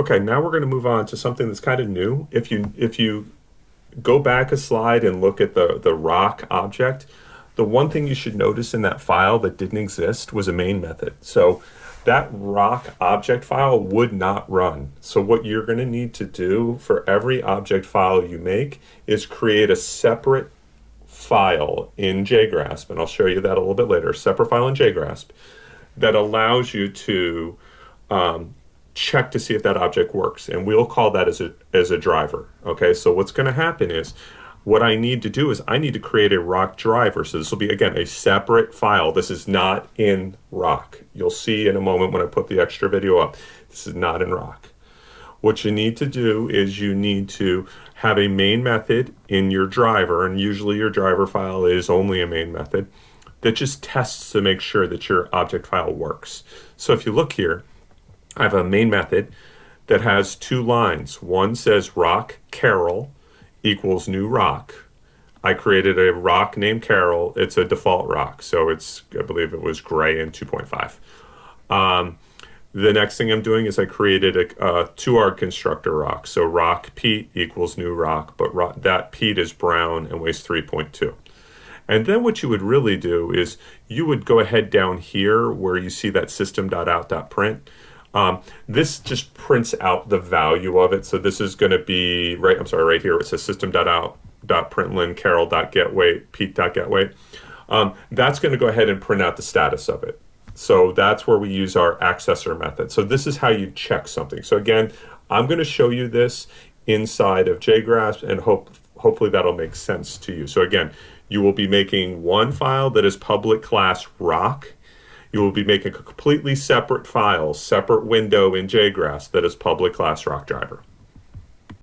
Okay, now we're going to move on to something that's kind of new. If you go back a slide and look at the rock object, the one thing you should notice in that file that didn't exist was a main method. So that rock object file would not run. So what you're going to need to do for every object file you make is create a separate file in JGrasp, and I'll show you that a little bit later, separate file in JGrasp that allows you to check to see if that object works, and we'll call that as a driver. Okay, so what's going to happen is what I need to do is I need to create a rock driver. So this will be, again, a separate file. This is not in rock. You'll see in a moment when I put the extra video up. This is not in rock. What you need to do is you need to have a main method in your driver, and usually your driver file is only a main method, that just tests to make sure that your object file works. So if you look here, I have a main method that has two lines. One says rock Carol equals new rock. I created a rock named Carol. It's a default rock, so it's, I believe it was gray in 2.5. The next thing I'm doing is I created a two-arg constructor rock. So rock Pete equals new rock, but that Pete is brown and weighs 3.2. And then what you would really do is you would go ahead down here where you see that system.out.print. This just prints out the value of it. So this is going to be, right here, it says system.out.println carol.getWeight, pete.getWeight. That's going to go ahead and print out the status of it. So that's where we use our accessor method. So this is how you check something. So again, I'm going to show you this inside of JGrasp, and hopefully that'll make sense to you. So again, you will be making one file that is public class rock. You will be making a completely separate file, separate window in JGrasp that is public class rock driver.